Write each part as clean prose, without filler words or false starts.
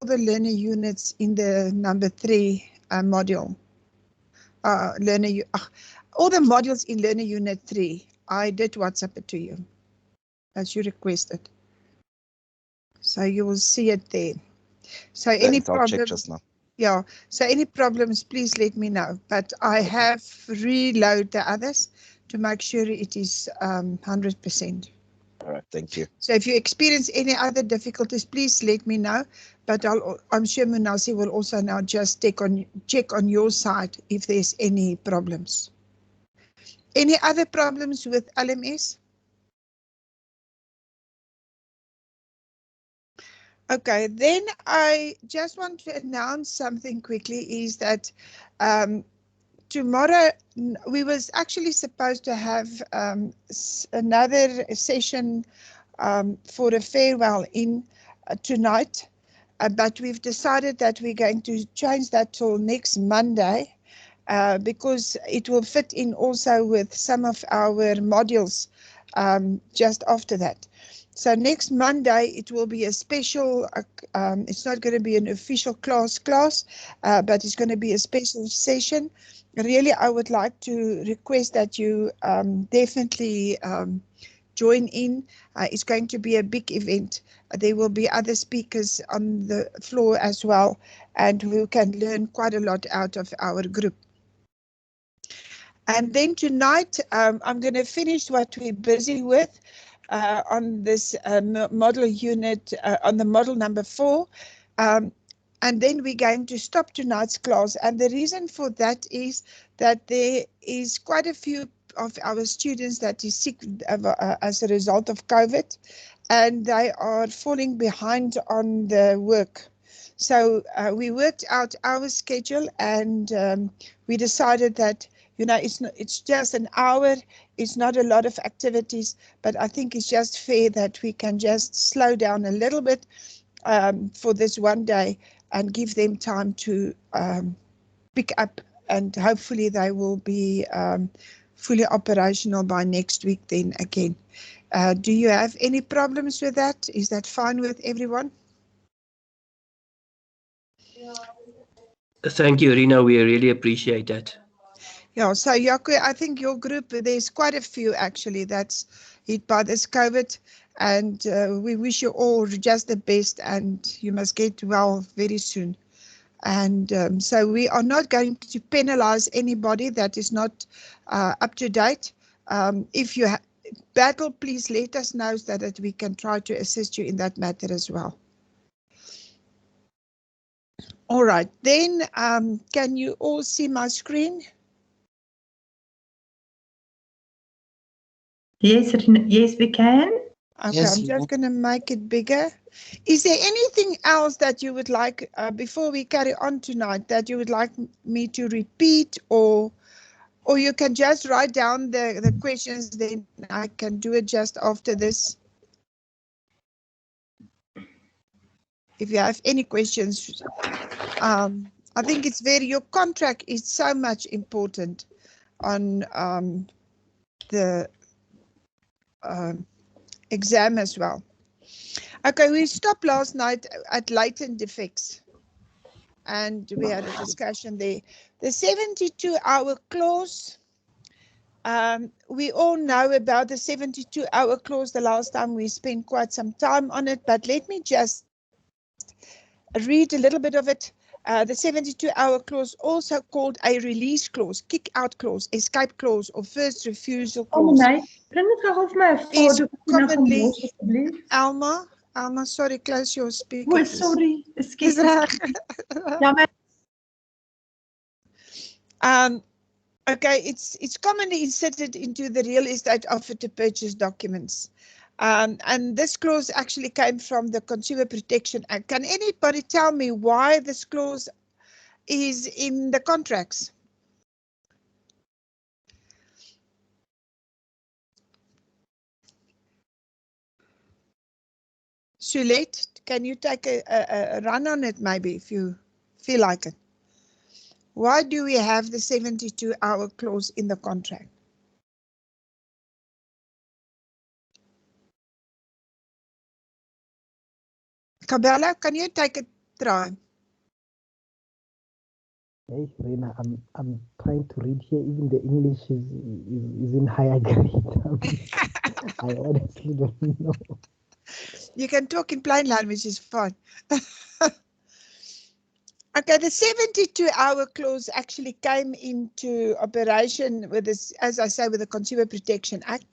the learner units in the number 3 module. All the modules in learner unit 3. I did WhatsApp it to you as you requested. So you will see it there. So any problems? Yeah, so any problems, please let me know. But I have reload the others to make sure it is 100%. All right, thank you. So if you experience any other difficulties, please let me know. But I'm sure Munasi will also now just check on your side if there's any problems. Any other problems with LMS? Okay, then I just want to announce something quickly is that tomorrow we was actually supposed to have another session for a farewell in tonight, but we've decided that we're going to change that till next Monday because it will fit in also with some of our modules just after that. So next Monday, it will be a special, it's not going to be an official class, but it's going to be a special session. Really, I would like to request that you definitely join in. It's going to be a big event. There will be other speakers on the floor as well, and we can learn quite a lot out of our group. And then tonight, I'm going to finish what we're busy with. On this model unit, on the model number 4. And then we're going to stop tonight's class. And the reason for that is that there is quite a few of our students that is sick as a result of COVID, and they are falling behind on the work. So we worked out our schedule, and we decided that, you know, it's just an hour, it's not a lot of activities, but I think it's just fair that we can just slow down a little bit for this one day and give them time to pick up, and hopefully they will be fully operational by next week then again. Do you have any problems with that? Is that fine with everyone? Thank you, Rina. We really appreciate that. Yeah, so Jaco, I think your group, there's quite a few actually that's hit by this COVID, and we wish you all just the best, and you must get well very soon. And so we are not going to penalize anybody that is not up to date. If you battle, please let us know so that we can try to assist you in that matter as well. All right, then can you all see my screen? Yes, yes, we can. Okay, Yes, I'm just going to make it bigger. Is there anything else that you would like, before we carry on tonight, that you would like me to repeat, or you can just write down the questions, then I can do it just after this. If you have any questions, I think it's your contract is so much important on the exam as well. Okay, we stopped last night at latent defects, and we had a discussion there. The 72-hour clause, we all know about the 72-hour clause. The last time we spent quite some time on it, but let me just read a little bit of it. The 72-hour clause, also called a release clause, kick-out clause, escape clause, or first refusal clause, is commonly, Alma, sorry, close your speaker. Oh, sorry, excuse me. Okay, it's commonly inserted into the real estate offer to purchase documents. And this clause actually came from the Consumer Protection Act. Can anybody tell me why this clause is in the contracts? Sulette, can you take a run on it maybe if you feel like it? Why do we have the 72-hour clause in the contract? Cabela, can you take try. Hey, Rena, I'm trying to read here. Even the English is in higher grade. I honestly don't know. You can talk in plain language, is fine. Okay, the 72-hour clause actually came into operation with this, as I say, with the Consumer Protection Act,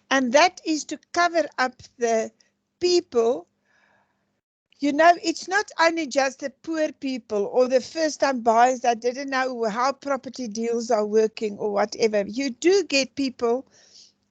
and that is to cover up the people. You know, it's not only just the poor people or the first-time buyers that didn't know how property deals are working or whatever. You do get people,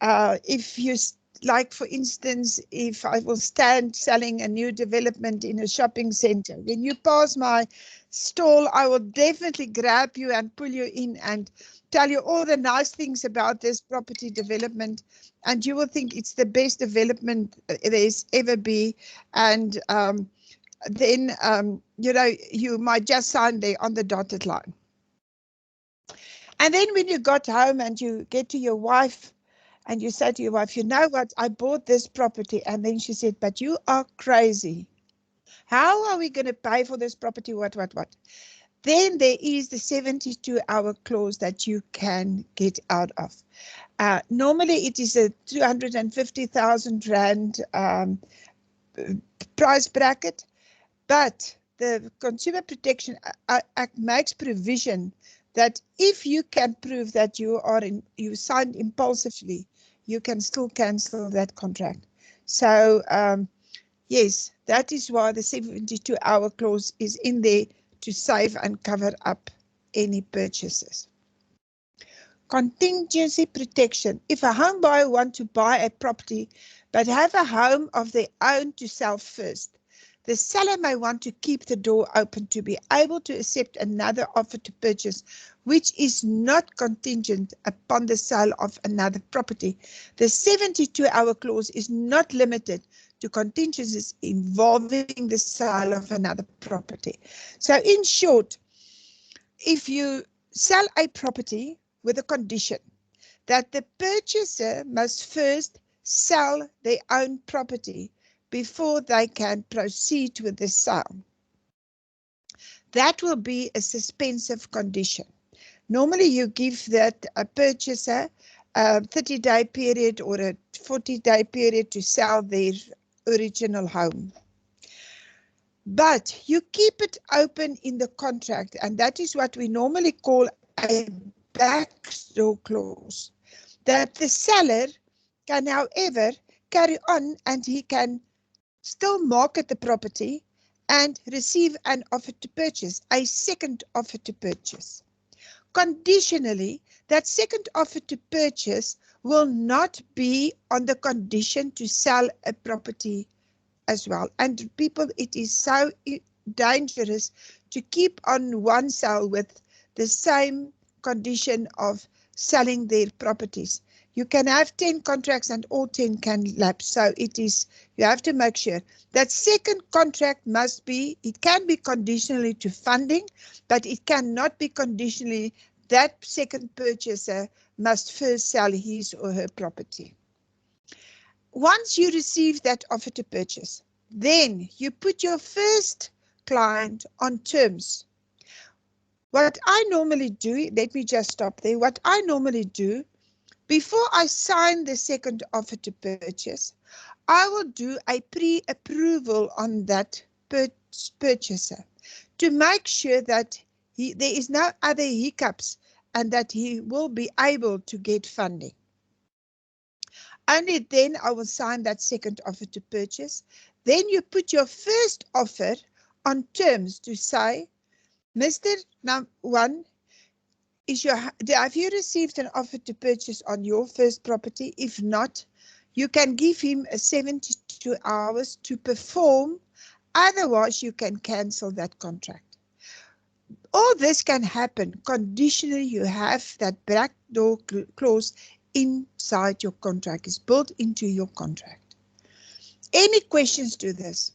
if you, like for instance, if I will stand selling a new development in a shopping center, when you pass my stall, I will definitely grab you and pull you in and tell you all the nice things about this property development, and you will think it's the best development there's ever be. And then, you know, you might just sign there on the dotted line. And then when you got home and you get to your wife and you say to your wife, you know what, I bought this property. And then she said, but you are crazy. How are we going to pay for this property? What? Then there is the 72-hour clause that you can get out of. Normally it is a 250,000 Rand price bracket. But the Consumer Protection Act makes provision that if you can prove that you signed impulsively, you can still cancel that contract. So yes, that is why the 72-hour clause is in there to save and cover up any purchases. Contingency protection. If a home buyer wants to buy a property but have a home of their own to sell first, the seller may want to keep the door open to be able to accept another offer to purchase, which is not contingent upon the sale of another property. The 72-hour clause is not limited to contingencies involving the sale of another property. So in short, if you sell a property with a condition that the purchaser must first sell their own property before they can proceed with the sale, that will be a suspensive condition. Normally you give that a purchaser a 30-day period or a 40-day period to sell their original home. But you keep it open in the contract, and that is what we normally call a backdoor clause, that the seller can, however, carry on and he can still market the property and receive an offer to purchase, a second offer to purchase. Conditionally, that second offer to purchase will not be on the condition to sell a property as well. And people, it is so dangerous to keep on one sale with the same condition of selling their properties. You can have 10 contracts and all 10 can lapse. So it is, you have to make sure that second contract must be, it can be conditionally to funding, but it cannot be conditionally that second purchaser must first sell his or her property. Once you receive that offer to purchase, then you put your first client on terms. What I normally do, let me just stop there. What I normally do, before I sign the second offer to purchase, I will do a pre-approval on that purchaser to make sure that there is no other hiccups and that he will be able to get funding. Only then I will sign that second offer to purchase. Then you put your first offer on terms to say, Mr. One, have you received an offer to purchase on your first property? If not, you can give him 72 hours to perform. Otherwise, you can cancel that contract. All this can happen conditionally. You have that backdoor clause inside your contract, is built into your contract. Any questions to this?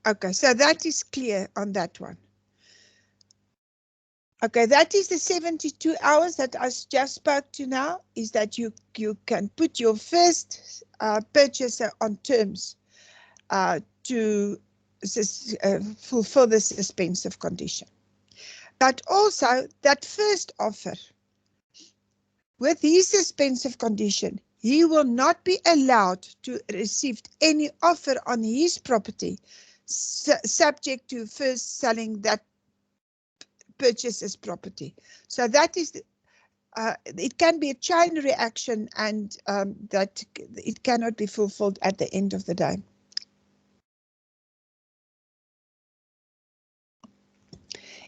Okay, so that is clear on that one. Okay, that is the 72 hours that I just spoke to now, is that you can put your first purchaser on terms to fulfill the suspensive condition. But also that first offer, with his suspensive condition, he will not be allowed to receive any offer on his property subject to first selling that purchaser's property. So that is, it can be a chain reaction, and that it cannot be fulfilled at the end of the day.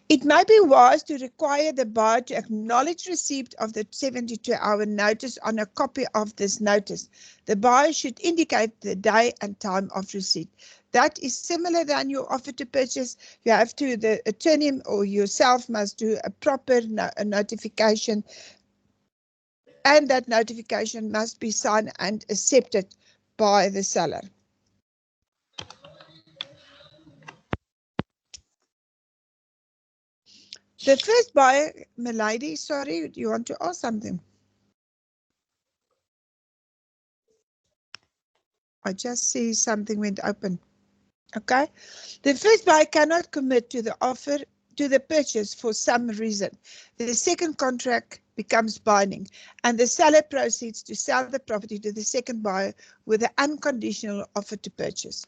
It may be wise to require the buyer to acknowledge receipt of the 72-hour notice on a copy of this notice. The buyer should indicate the day and time of receipt. That is similar than your offer to purchase. You have to, the attorney or yourself must do a proper notification, and that notification must be signed and accepted by the seller. The first buyer, milady, sorry, do you want to ask something? I just see something went open. Okay. The first buyer cannot commit to the offer, to the purchase for some reason. The second contract becomes binding, and the seller proceeds to sell the property to the second buyer with an unconditional offer to purchase.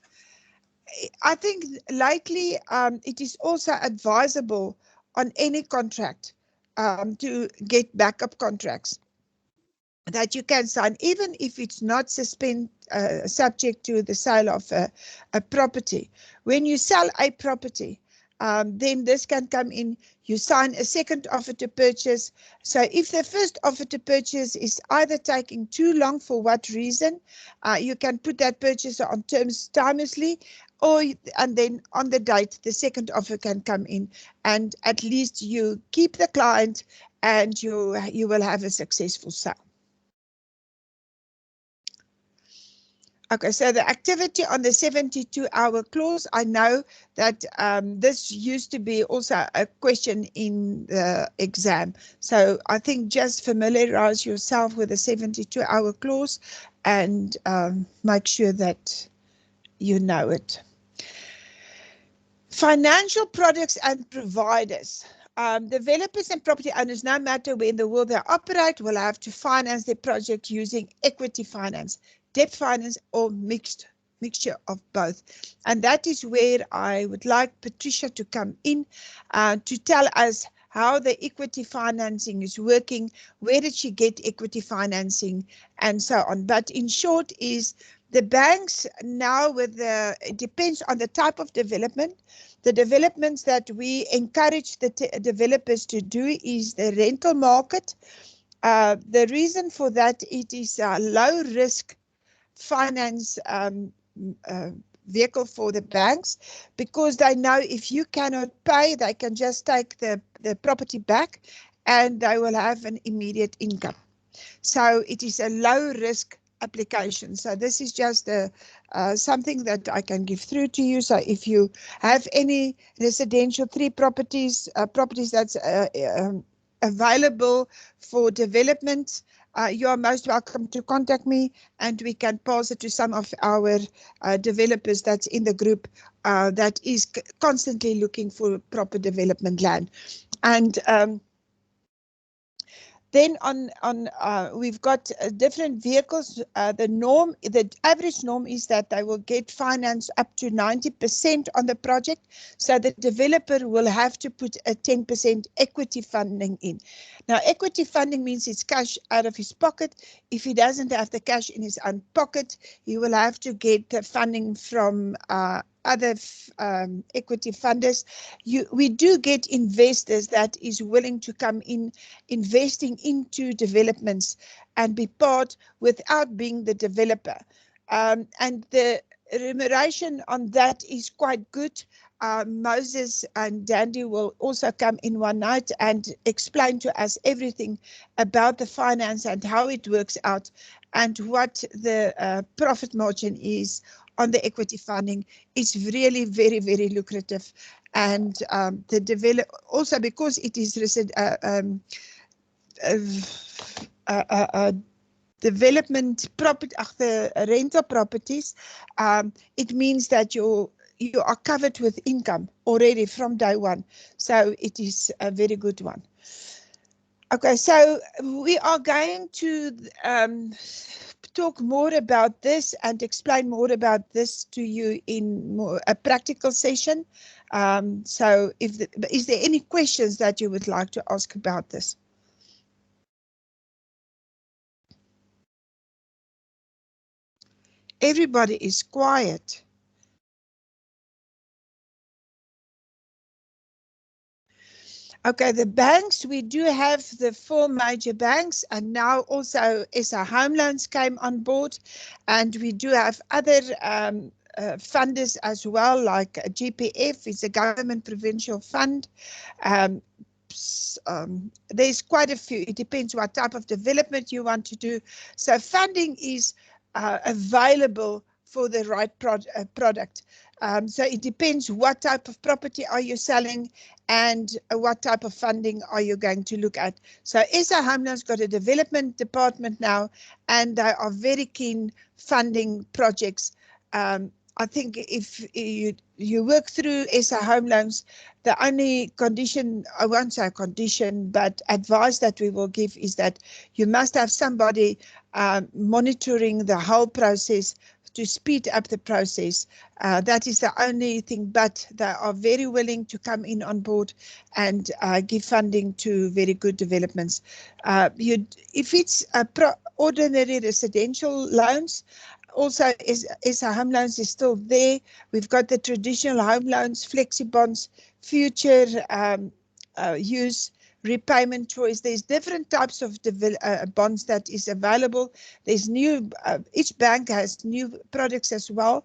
I think lately it is also advisable on any contract to get backup contracts that you can sign, even if it's not subject to the sale of a property. When you sell a property, then this can come in. You sign a second offer to purchase. So if the first offer to purchase is either taking too long for what reason, you can put that purchaser on terms timelessly, and then on the date the second offer can come in, and at least you keep the client and you will have a successful sale. Okay, so the activity on the 72-hour clause, I know that this used to be also a question in the exam. So I think just familiarize yourself with the 72-hour clause and make sure that you know it. Financial products and providers. Developers and property owners, no matter where in the world they operate, will have to finance their project using equity finance, debt finance, or mixture of both. And that is where I would like Patricia to come in to tell us how the equity financing is working, where did she get equity financing, and so on. But in short is the banks now, with the, it depends on the type of development. The developments that we encourage the developers to do is the rental market. The reason for that, it is a low risk finance vehicle for the banks, because they know if you cannot pay, they can just take the property back and they will have an immediate income. So it is a low risk application. So this is just something that I can give through to you. So if you have any residential 3 properties, properties that's available for development, you are most welcome to contact me, and we can pass it to some of our developers that's in the group that is constantly looking for proper development land. And then we've got different vehicles. The average norm is that they will get finance up to 90% on the project. So the developer will have to put a 10% equity funding in. Now, equity funding means it's cash out of his pocket. If he doesn't have the cash in his own pocket, he will have to get the funding from other equity funders. We do get investors that is willing to come in investing into developments and be part without being the developer. And the remuneration on that is quite good. Moses and Dandy will also come in one night and explain to us everything about the finance and how it works out and what the profit margin is on the equity funding is really very, very lucrative. And the develop also because it is development property, the rental properties, it means that you are covered with income already from day one. So it is a very good one. Okay, so we are going to talk more about this and explain more about this to you in a practical session. So is there any questions that you would like to ask about this? Everybody is quiet. Okay, the banks, we do have the 4 major banks, and now also SA Home Loans came on board, and we do have other funders as well, like GPF is a government provincial fund. There's quite a few. It depends what type of development you want to do. So funding is available for the right product. So it depends what type of property are you selling and what type of funding are you going to look at. So SA Home Loans got a development department now, and they are very keen funding projects. I think if you work through SA Home Loans, the only condition, I won't say condition, but advice that we will give is that you must have somebody monitoring the whole process to speed up the process. That is the only thing, but they are very willing to come in on board and give funding to very good developments. If it's ordinary residential loans, also SA Home Loans is still there. We've got the traditional home loans, flexi bonds, future use, repayment choice. There's different types of bonds that is available. There's new, each bank has new products as well.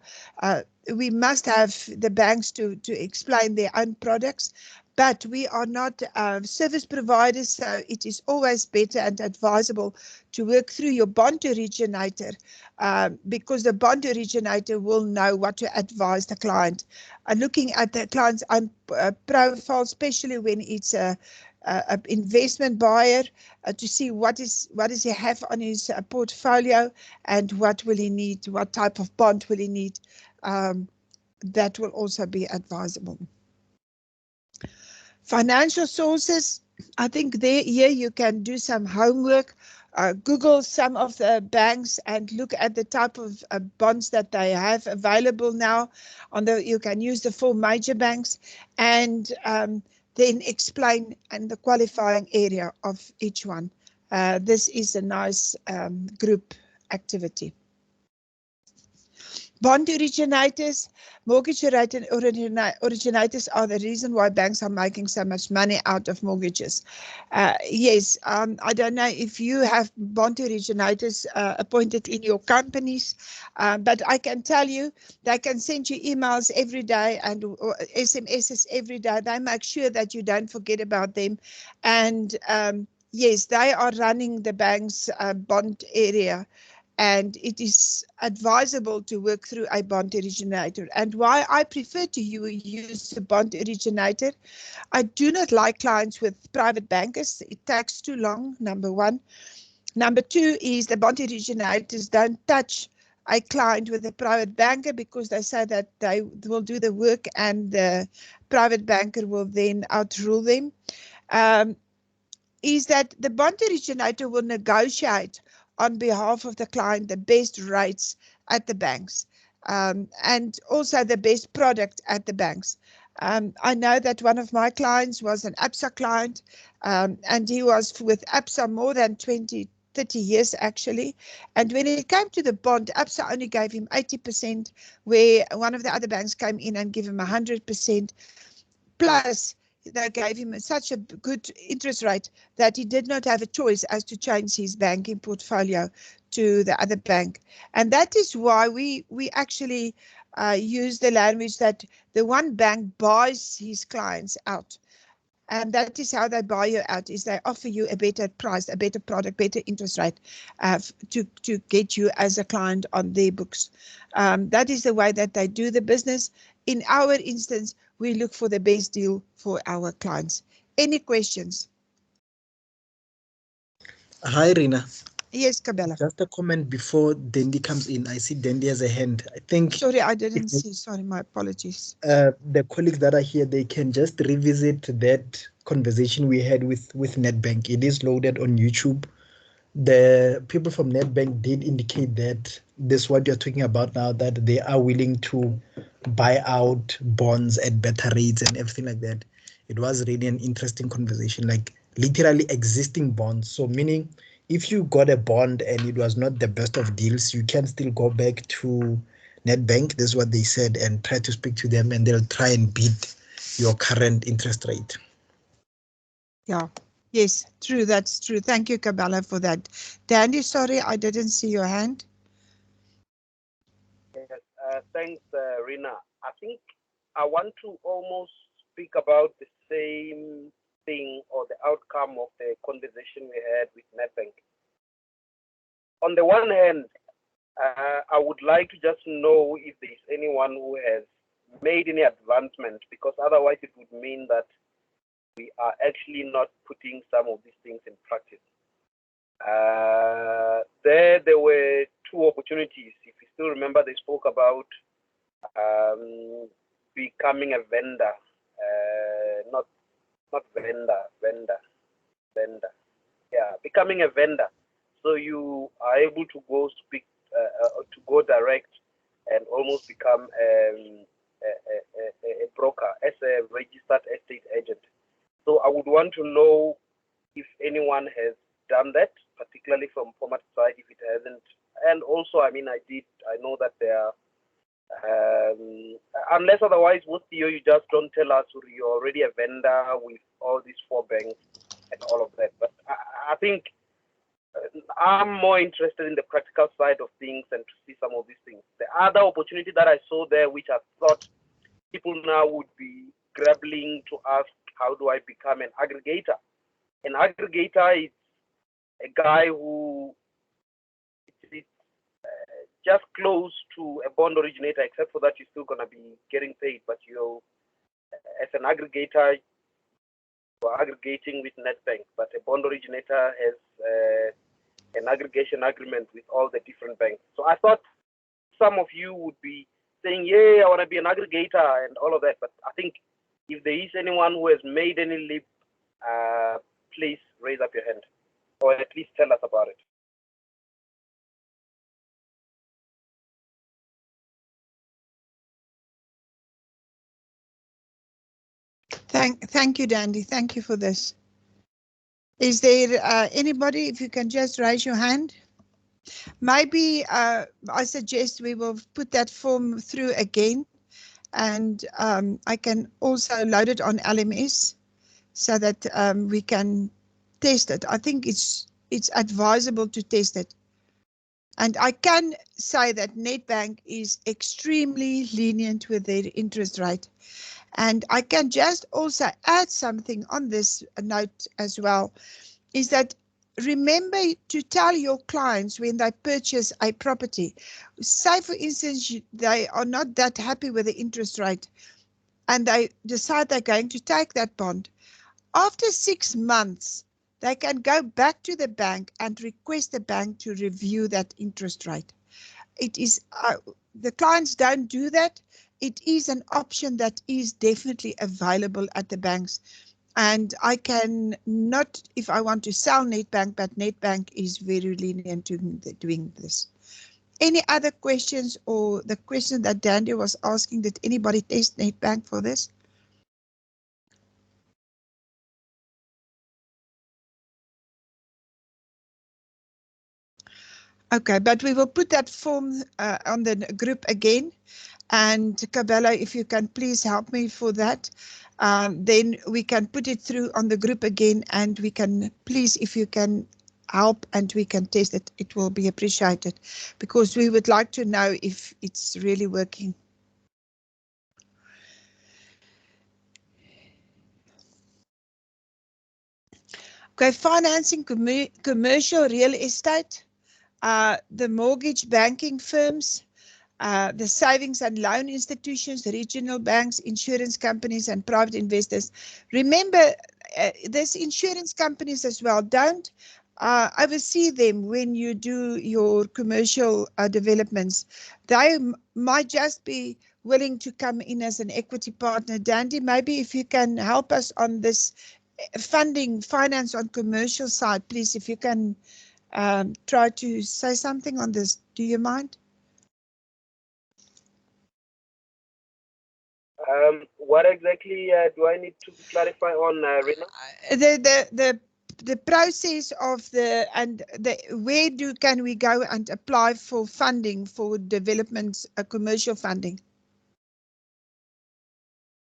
We must have the banks to explain their own products, but we are not service providers, so it is always better and advisable to work through your bond originator, because the bond originator will know what to advise the client. Looking at the client's own profile, especially when it's a investment buyer, to see what does he have on his portfolio and what will he need, what type of bond will he need. That will also be advisable. Financial sources, I think here you can do some homework, Google some of the banks and look at the type of bonds that they have available now. You can use the 4 major banks, and then explain and the qualifying area of each one. This is a nice group activity. Bond originators, mortgage originators are the reason why banks are making so much money out of mortgages. Yes, I don't know if you have bond originators appointed in your companies, but I can tell you they can send you emails every day and SMSs every day. They make sure that you don't forget about them. And yes, they are running the bank's bond area. And it is advisable to work through a bond originator. And why I prefer to use a bond originator, I do not like clients with private bankers. It takes too long, number one. Number two is the bond originators don't touch a client with a private banker because they say that they will do the work and the private banker will then outrule them. Is that the bond originator will negotiate on behalf of the client the best rates at the banks, and also the best product at the banks. I know that one of my clients was an ABSA client, and he was with ABSA more than 20, 30 years actually. And when it came to the bond, ABSA only gave him 80%, where one of the other banks came in and gave him 100%. Plus, they gave him such a good interest rate that he did not have a choice as to change his banking portfolio to the other bank. And that is why we actually use the language that the one bank buys his clients out. And that is how they buy you out, is they offer you a better price, a better product, better interest rate to get you as a client on their books. That is the way that they do the business. In our instance, we look for the best deal for our clients. Any questions? Hi, Rina. Yes, Kabela. Just a comment before Dendi comes in. I see Dendi has a hand. I think Sorry, I didn't see. Sorry, my apologies. the colleagues that are here, they can just revisit that conversation we had with Nedbank. It is loaded on YouTube. The people from Nedbank did indicate that this what you're talking about now, that they are willing to buy out bonds at better rates and everything like that. It was really an interesting conversation, like literally existing bonds. So meaning if you got a bond and it was not the best of deals, you can still go back to Nedbank, this is what they said, and try to speak to them, and they'll try and beat your current interest rate. Yeah. Yes, true. That's true. Thank you, Kabela, for that. Dandy, sorry, I didn't see your hand. Yes, thanks, Rina. I think I want to almost speak about the same thing or the outcome of the conversation we had with Nedbank. On the one hand, I would like to just know if there is anyone who has made any advancement, because otherwise it would mean that we are actually not putting some of these things in practice. There were two opportunities. If you still remember, they spoke about becoming a vendor, not vendor. Yeah, becoming a vendor. So you are able to go speak, to go direct, and almost become a broker as a registered estate agent. So I would want to know if anyone has done that, particularly from format side, if it hasn't. And also, I mean, I know that there are, unless otherwise, most of you just don't tell us you're already a vendor with all these 4 banks and all of that. But I think I'm more interested in the practical side of things and to see some of these things. The other opportunity that I saw there, which I thought people now would be grappling to ask, how do I become an aggregator? An aggregator is a guy who is just close to a bond originator, except for that you're still going to be getting paid, but you, as an aggregator, you are aggregating with Nedbank, but a bond originator has an aggregation agreement with all the different banks. So I thought some of you would be saying, yeah, I want to be an aggregator and all of that, but I think if there is anyone who has made any leap, please raise up your hand, or at least tell us about it. Thank you, Dandy. Thank you for this. Is there anybody, if you can just raise your hand? Maybe I suggest we will put that form through again, and I can also load it on LMS so that we can test it. I think it's advisable to test it. And I can say that Nedbank is extremely lenient with their interest rate. And I can just also add something on this note as well, is that remember to tell your clients when they purchase a property, say for instance, they are not that happy with the interest rate and they decide they're going to take that bond. After 6 months, they can go back to the bank and request the bank to review that interest rate. It is, the clients don't do that. It is an option that is definitely available at the banks. And I can not, if I want to sell Nedbank, but Nedbank is very lenient to doing this. Any other questions, or the question that Dandy was asking, did anybody test Nedbank for this? Okay, but we will put that form on the group again. And Kabela, if you can please help me for that, then we can put it through on the group again, and we can, please, if you can help and we can test it, it will be appreciated, because we would like to know if it's really working. Okay, financing commercial real estate, the mortgage banking firms, the savings and loan institutions, regional banks, insurance companies, and private investors. Remember, there's insurance companies as well. Don't oversee them when you do your commercial developments. They might just be willing to come in as an equity partner. Dandy, maybe if you can help us on this finance on commercial side, please, if you can try to say something on this. Do you mind? What exactly do I need to clarify on, Rina? The process of where can we go and apply for funding for development, commercial funding?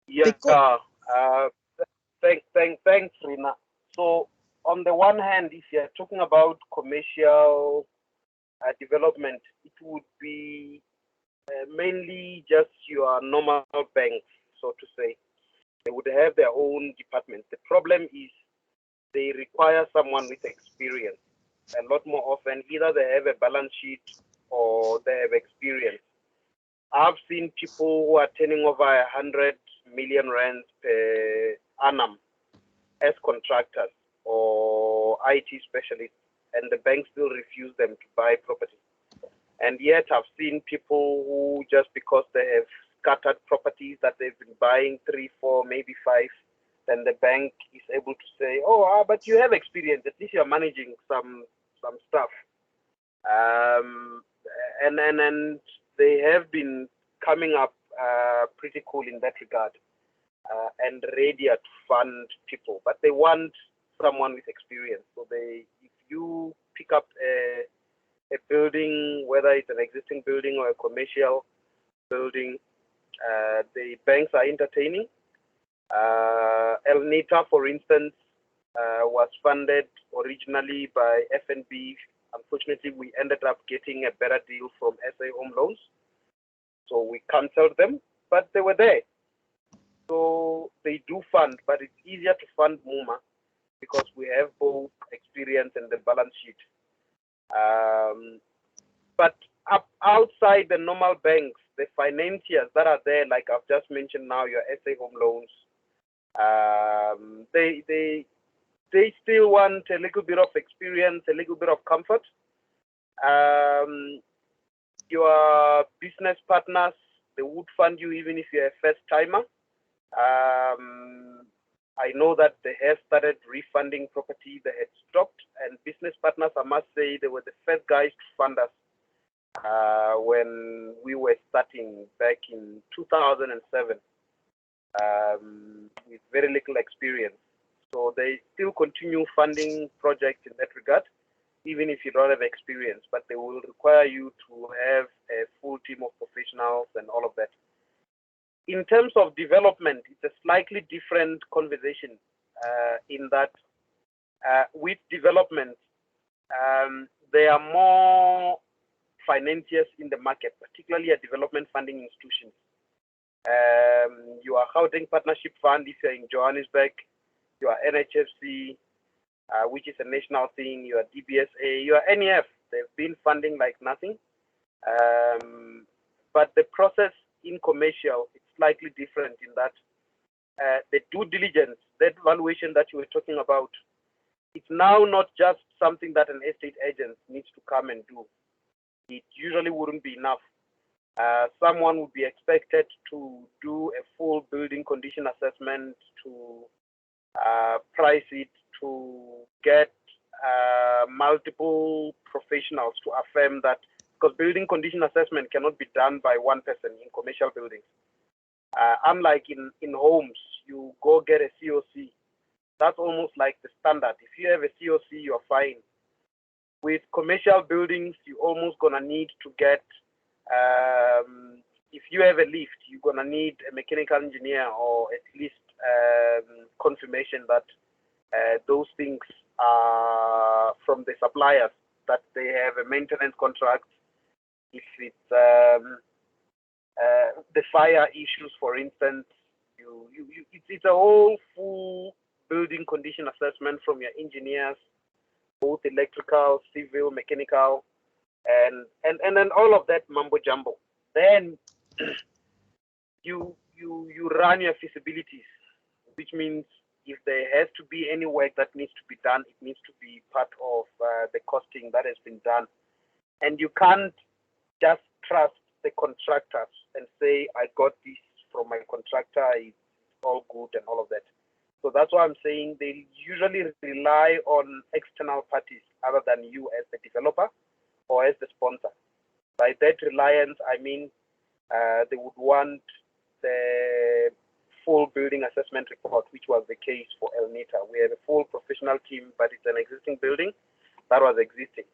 Yeah. Thanks, Rina. So on the one hand, if you're talking about commercial development, it would be mainly just your normal banks, so to say. They would have their own departments. The problem is they require someone with experience. A lot more often, either they have a balance sheet or they have experience. I've seen people who are turning over 100 million rands per annum as contractors or IT specialists, and the bank still refuse them to buy property. And yet I've seen people who, just because they have scattered properties that they've been buying 3, 4, maybe 5, then the bank is able to say, oh, but you have experience, at least you're managing some stuff. And they have been coming up pretty cool in that regard and readier to fund people, but they want someone with experience. So if you pick up a building, whether it's an existing building or a commercial building, the banks are entertaining. El Nita, for instance, was funded originally by FNB. Unfortunately, we ended up getting a better deal from SA Home Loans. So we cancelled them, but they were there. So they do fund, but it's easier to fund Muma because we have both experience and the balance sheet. But outside the normal banks, the financiers that are there, like I've just mentioned now, your SA Home Loans, they still want a little bit of experience, a little bit of comfort. Your business partners, they would fund you even if you're a first timer. I know that they have started refunding property they had stopped, and business partners, I must say, they were the first guys to fund us when we were starting back in 2007 with very little experience. So they still continue funding projects in that regard, even if you don't have experience, but they will require you to have a full team of professionals and all of that. In terms of development, it's a slightly different conversation in that with development, there are more financiers in the market, particularly at development funding institutions. Your Housing Partnership Fund, if you're in Johannesburg, your NHFC, which is a national thing, your DBSA, your NEF, they've been funding like nothing. But the process in commercial, it's slightly different in that the due diligence, that valuation that you were talking about, it's now not just something that an estate agent needs to come and do. It usually wouldn't be enough. Someone would be expected to do a full building condition assessment, to price it, to get multiple professionals to affirm that, because building condition assessment cannot be done by one person in commercial buildings. Unlike in homes, you go get a COC. That's almost like the standard. If you have a COC, you're fine. With commercial buildings, you're almost gonna need to get, if you have a lift, you're gonna need a mechanical engineer or at least confirmation that those things are from the suppliers, that they have a maintenance contract. If it's the fire issues, for instance, it's a whole full building condition assessment from your engineers, both electrical, civil, mechanical, and then all of that mumbo jumbo. Then you run your feasibilities, which means if there has to be any work that needs to be done, it needs to be part of the costing that has been done. And you can't just trust the contractors and say, I got this from my contractor, it's all good and all of that. So that's why I'm saying they usually rely on external parties other than you as the developer or as the sponsor. By that reliance, I mean they would want the full building assessment report, which was the case for El Nita. We have a full professional team, but it's an existing building that was existing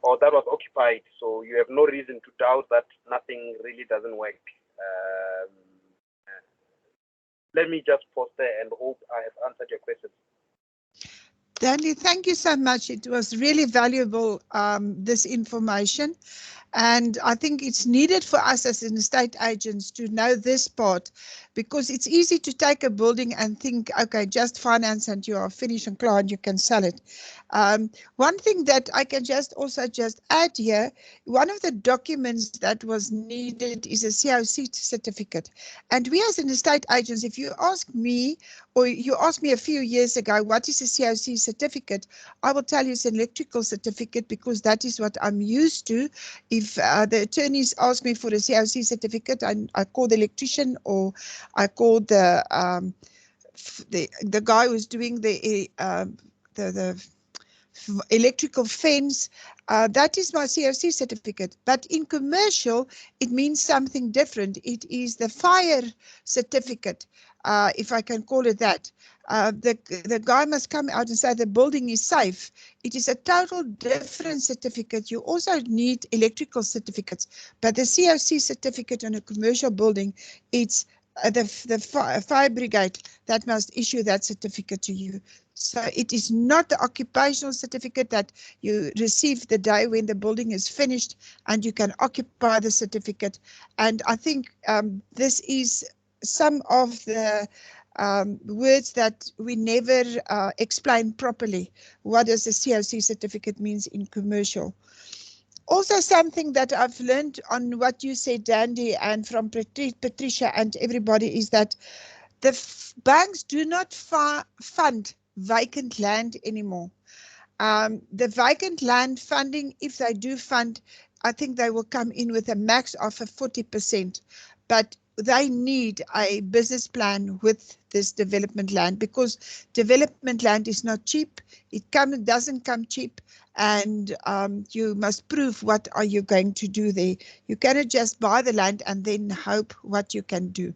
or that was occupied. So you have no reason to doubt that nothing really doesn't work. Let me just pause there and hope I have answered your question. Danny, thank you so much. It was really valuable, this information. And I think it's needed for us as estate agents to know this part, because it's easy to take a building and think, okay, just finance and you are finished and clear and you can sell it. One thing that I can just add here, one of the documents that was needed is a COC certificate. And we as an estate agents, if you ask me, or you asked me a few years ago, what is a COC certificate? I will tell you it's an electrical certificate, because that is what I'm used to. If the attorneys ask me for a COC certificate, I call the electrician, or I call the guy who's doing the electrical fence. That is my COC certificate. But in commercial, it means something different. It is the fire certificate, if I can call it that. The guy must come out and say the building is safe. It is a total different certificate. You also need electrical certificates, but the COC certificate on a commercial building, it's the fire brigade that must issue that certificate to you. So it is not the occupational certificate that you receive the day when the building is finished and you can occupy the certificate. And I think this is some of the words that we never explain properly. What does the COC certificate means in commercial? Also, something that I've learned on what you said, Dandy, and from Patricia and everybody, is that the banks do not fund vacant land anymore. The vacant land funding, if they do fund, I think they will come in with a max of a 40%. But they need a business plan with this development land, because development land is not cheap. It doesn't come cheap, and you must prove what are you going to do there. You cannot just buy the land and then hope what you can do.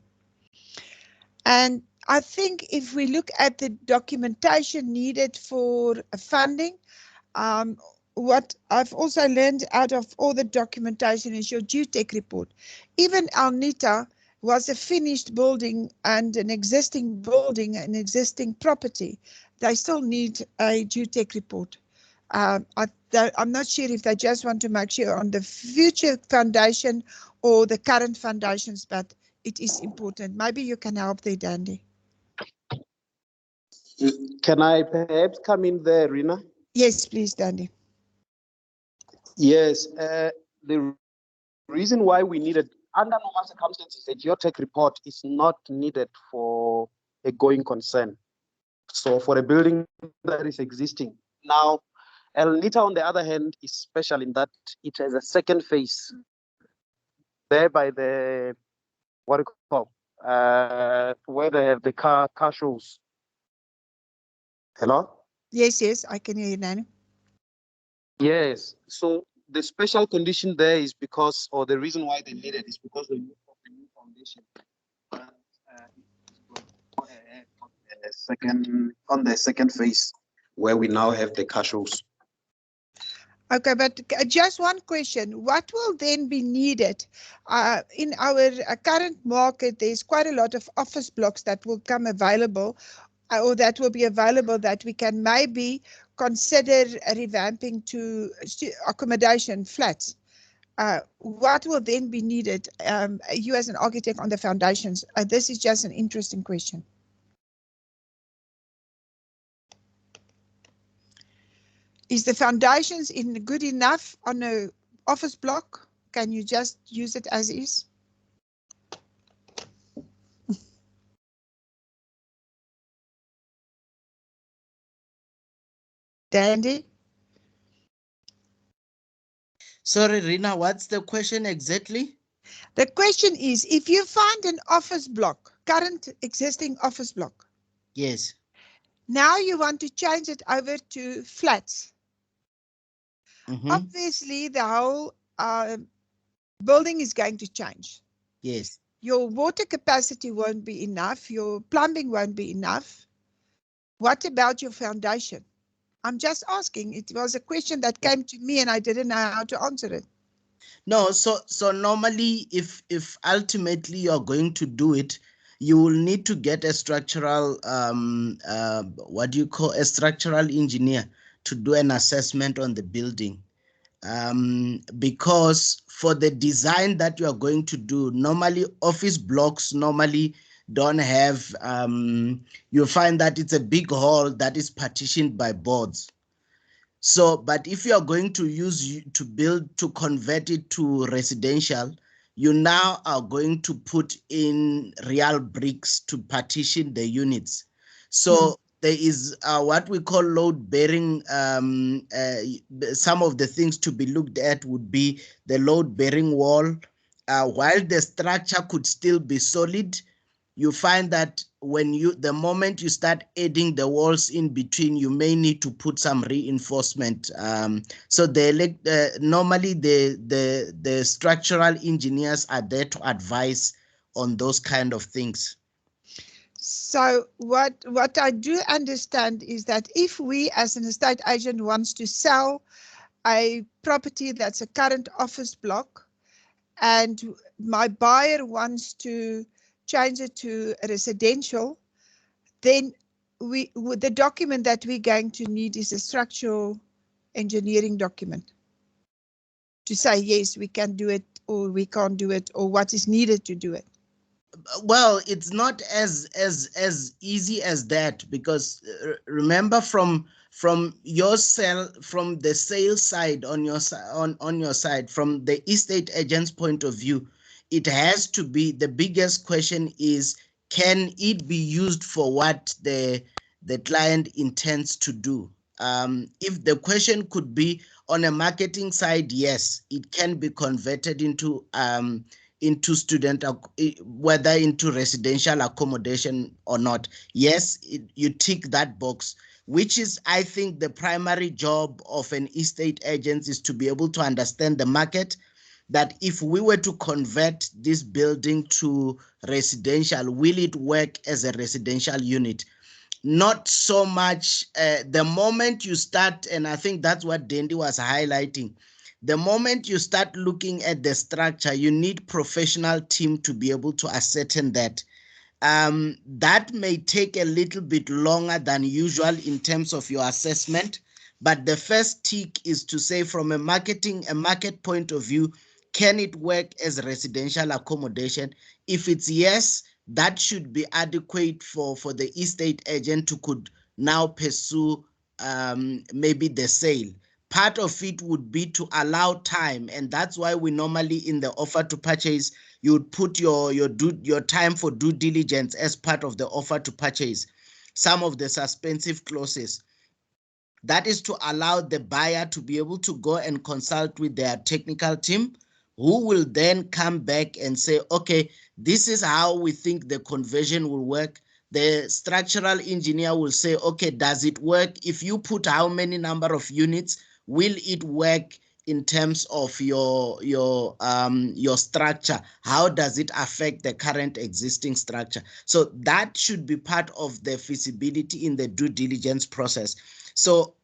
And I think if we look at the documentation needed for funding, what I've also learned out of all the documentation is your DUTEC report. Even El Nita was a finished building and an existing building, an existing property. They still need a DUTEC report. I'm not sure if they just want to make sure on the future foundation or the current foundations, but it is important. Maybe you can help there, Dandy. Can I perhaps come in there, Rina? Yes, please, Dandy. Yes, the reason why we needed, under normal circumstances, a geotech report is not needed for a going concern. So for a building that is existing. Now, El Nita, on the other hand, is special in that it has a second phase. There by the, what do you call, where they have the car shows. Hello? Yes, I can hear you, Danny. Yes, so the special condition there is because, or the reason why they need it is because of the new foundation. But on the second phase, where we now have the car shows. Okay, but just one question. What will then be needed? In our current market, there's quite a lot of office blocks that will come available, or that will be available, that we can maybe consider revamping to accommodation flats. What will then be needed? You as an architect on the foundations, this is just an interesting question. Is the foundations good enough on a office block? Can you just use it as is? Dandy? Sorry, Rina, what's the question exactly? The question is, if you find an office block, current existing office block, Yes. now you want to change it over to flats. Mm-hmm. Obviously, the whole building is going to change. Yes. Your water capacity won't be enough. Your plumbing won't be enough. What about your foundation? I'm just asking. It was a question that came to me and I didn't know how to answer it. No, so normally if ultimately you're going to do it, you will need to get a structural what do you call a structural engineer to do an assessment on the building. Because for the design that you are going to do, normally office blocks normally don't have, you'll find that it's a big hall that is partitioned by boards. So, but if you are going to to convert it to residential, you now are going to put in real bricks to partition the units. So there is what we call load bearing. Some of the things to be looked at would be the load bearing wall. While the structure could still be solid, you find that the moment you start adding the walls in between, you may need to put some reinforcement. So normally the structural engineers are there to advise on those kind of things. So what I do understand is that if we as an estate agent wants to sell a property that's a current office block and my buyer wants to change it to residential, then the document that we're going to need is a structural engineering document to say, yes, we can do it or we can't do it or what is needed to do it. Well, it's not as easy as that, because remember from the sales side on your side, from the estate agent's point of view, it has to be, the biggest question is, can it be used for what the client intends to do? If the question could be on a marketing side, yes, it can be converted into student, whether into residential accommodation or not. Yes, you tick that box, which is, I think, the primary job of an estate agent, is to be able to understand the market, that if we were to convert this building to residential, will it work as a residential unit? Not so much the moment you start, and I think that's what Dendi was highlighting. The moment you start looking at the structure, you need professional team to be able to ascertain that. That may take a little bit longer than usual in terms of your assessment, but the first tick is to say, from a market point of view, can it work as residential accommodation? If it's yes, that should be adequate for the estate agent to could now pursue maybe the sale. Part of it would be to allow time, and that's why we normally, in the offer to purchase, you would put your time for due diligence as part of the offer to purchase. Some of the suspensive clauses, that is to allow the buyer to be able to go and consult with their technical team, who will then come back and say, okay, this is how we think the conversion will work. The structural engineer will say, okay, does it work? If you put how many number of units, will it work in terms of your structure? How does it affect the current existing structure? So that should be part of the feasibility in the due diligence process. So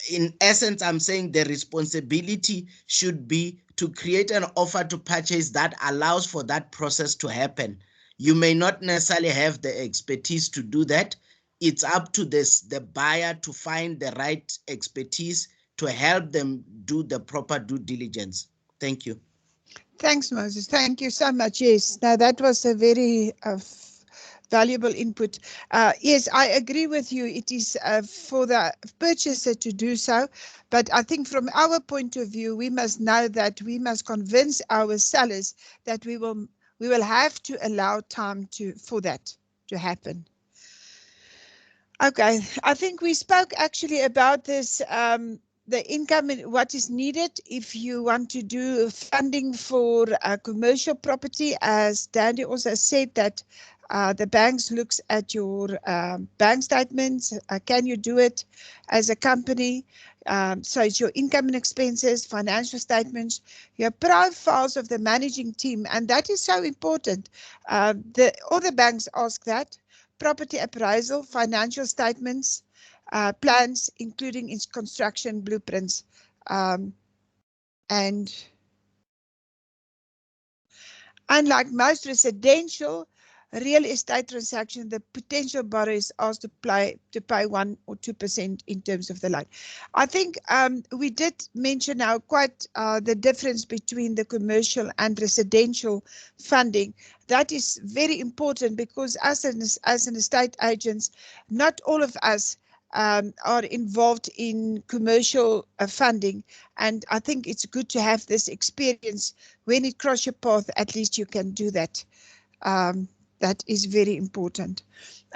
in essence, I'm saying the responsibility should be to create an offer to purchase that allows for that process to happen. You may not necessarily have the expertise to do that. It's up to the buyer to find the right expertise to help them do the proper due diligence. Thank you. Thanks, Moses. Thank you so much. Yes, now that was a very valuable input. Yes, I agree with you. It is for the purchaser to do so. But I think from our point of view, we must know that we must convince our sellers that we will have to allow time for that to happen. Okay, I think we spoke actually about this, the income and what is needed if you want to do funding for commercial property. As Danny also said that the banks looks at your bank statements. Can you do it as a company? So it's your income and expenses, financial statements, your profiles of the managing team, and that is so important. All the banks ask that. Property appraisal, financial statements, plans, including its construction blueprints, and unlike most residential real estate transactions, the potential borrower is asked to pay 1 or 2% in terms of the loan. I think we did mention now quite the difference between the commercial and residential funding. That is very important because as an estate agent, not all of us are involved in commercial funding, and I think it's good to have this experience. When it crosses your path, at least you can do that. That is very important.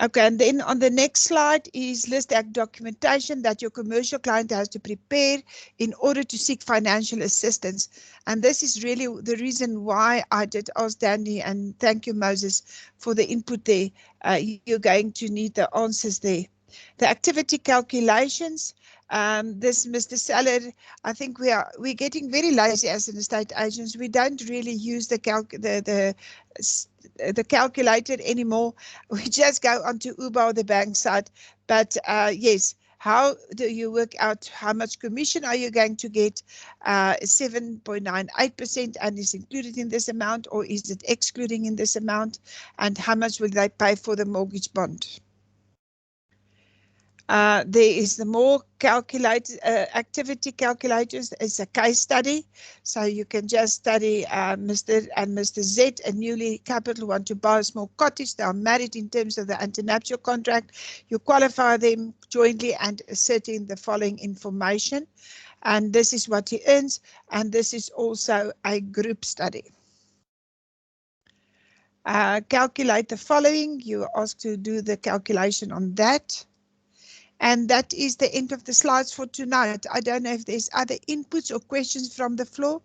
Okay, and then on the next slide is list act documentation that your commercial client has to prepare in order to seek financial assistance. And this is really the reason why I did ask Danny, and thank you, Moses, for the input there. You're going to need the answers there. The activity calculations, this Mr. Seller, I think we're getting very lazy as an estate agents. We don't really use the calculator anymore. We just go onto Uber or the bank site. But yes, how do you work out how much commission are you going to get? 7.98% and is included in this amount, or is it excluding in this amount? And how much will they pay for the mortgage bond? There is the more activity calculators. It's a case study, so you can just study Mr. and Mr. Z, a newly couple want to buy a small cottage. They are married in terms of the antenuptial contract. You qualify them jointly and asserting the following information, and this is what he earns, and this is also a group study. Calculate the following. You are asked to do the calculation on that. And that is the end of the slides for tonight. I don't know if there's other inputs or questions from the floor.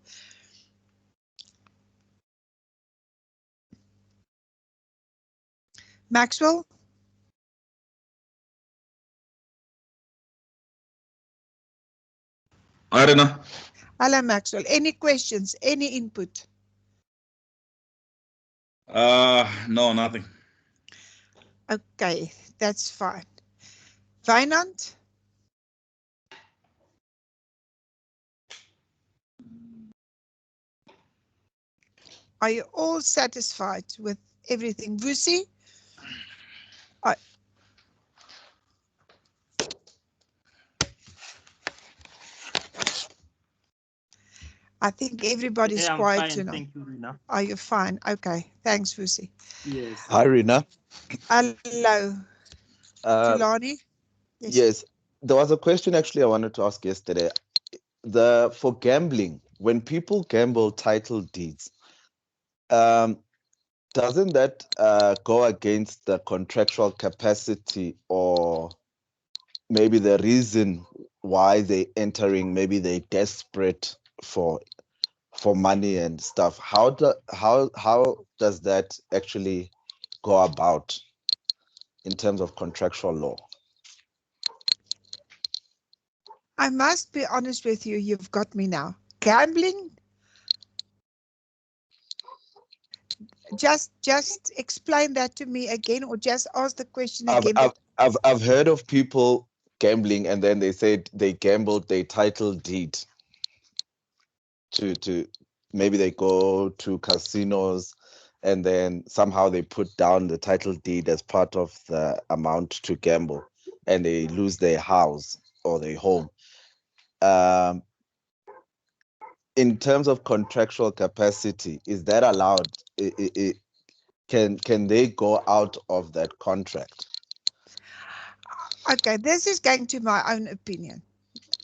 Maxwell? Hi, Rena. Hello, Maxwell. Any questions? Any input? No, nothing. Okay, that's fine. Wynand? Are you all satisfied with everything? Vusi? I think everybody's quiet tonight. Thank you, Rena. Are you fine? Okay, thanks, Vusi. Yes. Hi, Rena. Hello. Tulani? Yes, there was a question actually I wanted to ask yesterday. For gambling, when people gamble title deeds, doesn't that go against the contractual capacity, or maybe the reason why they entering? Maybe they desperate for money and stuff. How does that actually go about in terms of contractual law? I must be honest with you, you've got me now. Gambling? Just explain that to me again, or just ask the question again. I've heard of people gambling, and then they said they gambled their title deed to maybe they go to casinos, and then somehow they put down the title deed as part of the amount to gamble, and they lose their house or their home. In terms of contractual capacity, is that allowed? can they go out of that contract? Okay, this is going to my own opinion.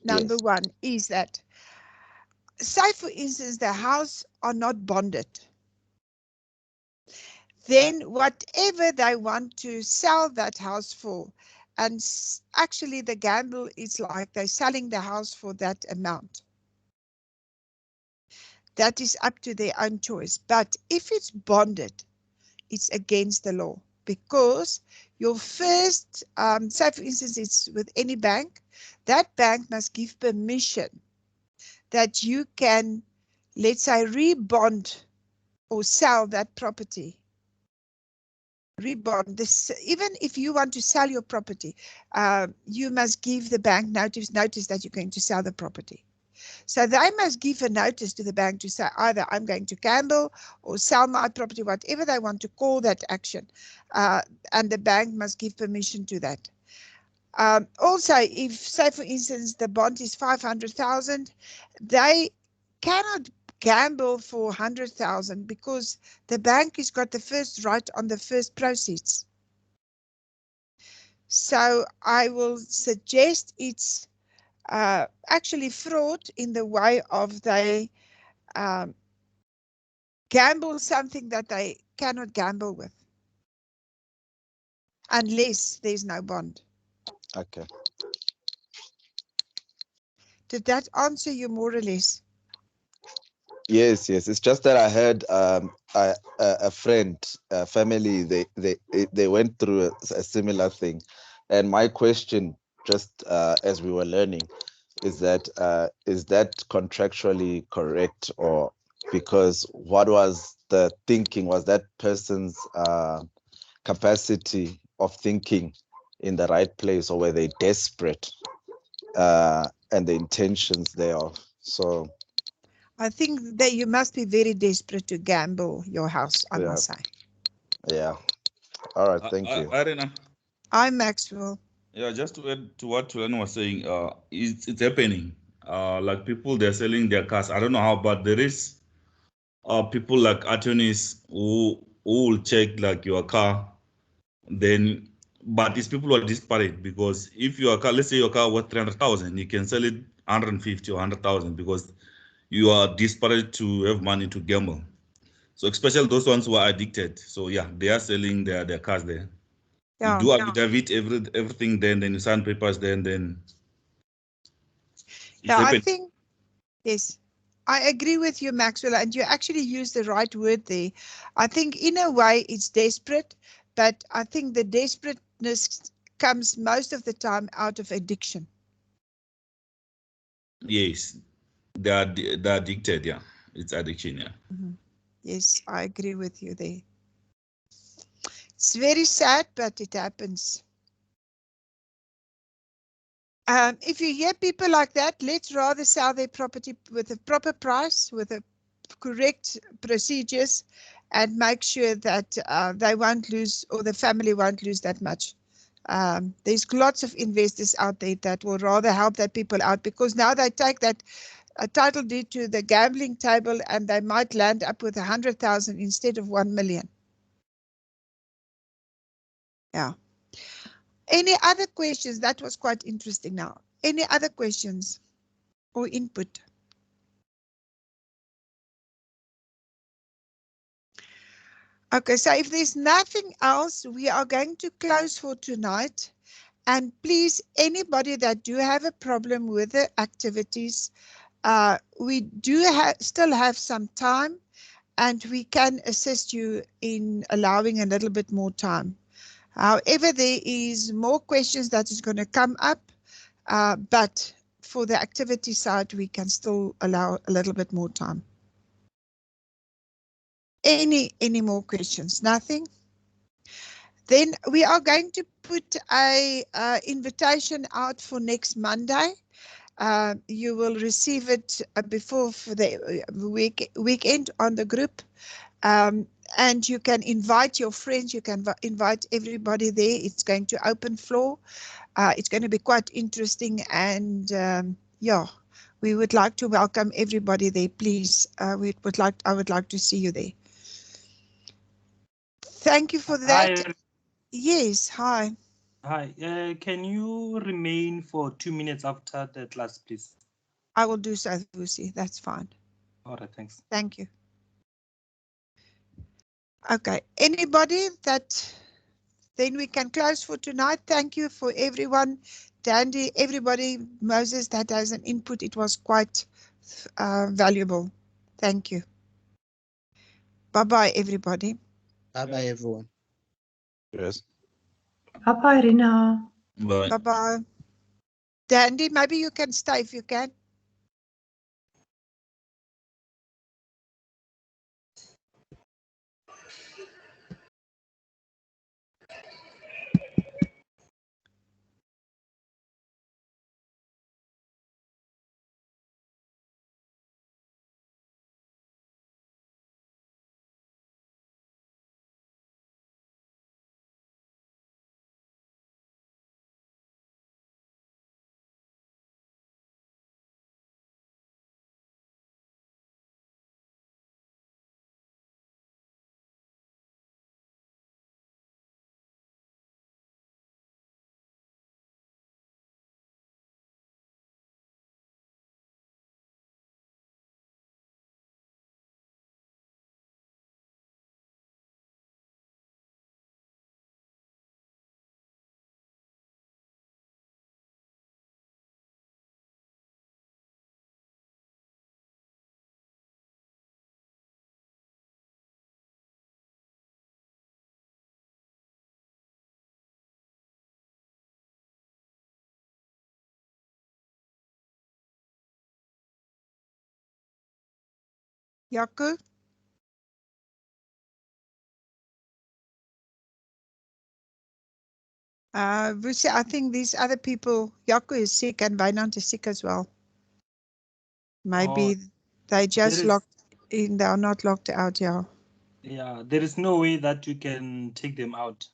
Number Yes. one is that, say for instance, the house are not bonded. Then whatever they want to sell that house for, and actually the gamble is like they're selling the house for that amount. That is up to their own choice. But if it's bonded, it's against the law, because your first, say for instance, it's with any bank, that bank must give permission that you can, let's say, rebond or sell that property. Rebond this, even if you want to sell your property, you must give the bank notice that you're going to sell the property. So they must give a notice to the bank to say either I'm going to gamble or sell my property, whatever they want to call that action, and the bank must give permission to that. Also, if, say for instance, the bond is 500,000, they cannot gamble for 100,000 because the bank has got the first right on the first proceeds. So I will suggest it's actually fraud in the way of they gamble something that they cannot gamble with unless there's no bond. Okay. Did that answer you more or less? Yes, yes. It's just that I heard a friend, a family, they went through a similar thing, and my question, just as we were learning, is that contractually correct, or because what was the thinking? Was that person's capacity of thinking in the right place, or were they desperate and the intentions thereof? So I think that you must be very desperate to gamble your house, I must say. Yeah. All right. Thank you. Irina. I'm Maxwell. Yeah, just to add to what Tulani was saying, it's happening. Like people, they're selling their cars. I don't know how, but there is people like attorneys who will check like your car. Then, but these people are disparate, because if your car, let's say your car worth 300,000, you can sell it 150 or 100,000 because you are disparate to have money to gamble. So especially those ones who are addicted. So yeah, they are selling their cars there. Yeah. You do affidavit, everything, then you sign papers, then. Yeah, I think, yes, I agree with you, Maxwell, and you actually used the right word there. I think in a way it's desperate, but I think the desperateness comes most of the time out of addiction. Yes, they're addicted, yeah. It's addiction, yeah. Mm-hmm. Yes, I agree with you there. It's very sad, but it happens. If you hear people like that, let's rather sell their property with a proper price, with a correct procedures, and make sure that they won't lose, or the family won't lose that much. There's lots of investors out there that will rather help that people out, because now they take that title deed to the gambling table and they might land up with 100,000 instead of 1 million. Yeah. Any other questions? That was quite interesting now. Any other questions or input? Okay, so if there's nothing else, we are going to close for tonight. And please, anybody that do have a problem with the activities, we do still have some time, and we can assist you in allowing a little bit more time. However, there is more questions that is going to come up, but for the activity side, we can still allow a little bit more time. Any more questions? Nothing? Then we are going to put a invitation out for next Monday. You will receive it before for the weekend on the group. And you can invite your friends, you can invite everybody there. It's going to open floor. It's going to be quite interesting, and yeah, we would like to welcome everybody there. Please, I would like to see you there. Thank you for that. Hi. Yes, hi. Hi. Can you remain for 2 minutes after the class, please? I will do so, Vusi. That's fine. All right, thanks. Thank you. Okay, anybody that, then we can close for tonight. Thank you for everyone, Dandy, everybody, Moses, that has an input. It was quite valuable. Thank you. Bye-bye, everybody. Bye-bye, everyone. Yes. Bye-bye, Rina. Bye. Bye-bye. Dandy, maybe you can stay if you can. Yaku? Vusi, I think these other people, Yaku is sick and Wynand is sick as well. Maybe they just locked in, they are not locked out, yeah. Yeah, there is no way that you can take them out.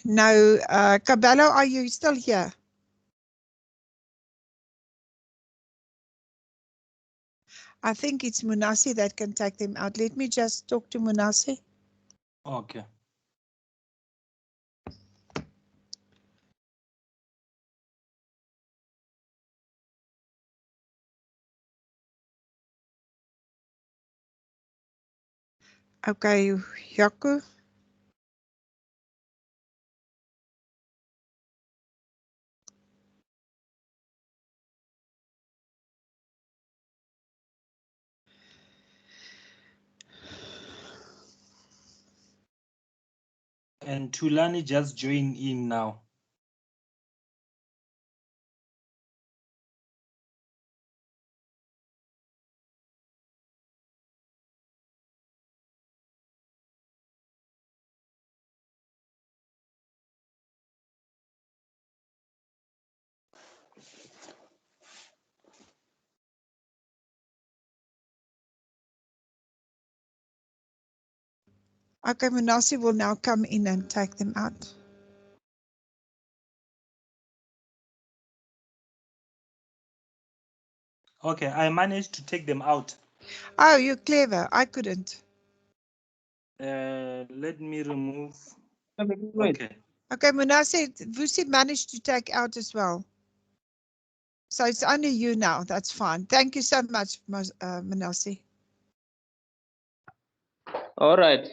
No, Cabello, are you still here? I think it's Munasi that can take them out. Let me just talk to Munasi. Okay. Okay, Yaku. And Tulani just joined in now. Okay, Munasi will now come in and take them out. Okay, I managed to take them out. Oh, you're clever. I couldn't. Let me remove. Wait. Okay. Okay, Munasi, Vusi managed to take out as well. So it's only you now. That's fine. Thank you so much, Munasi. All right.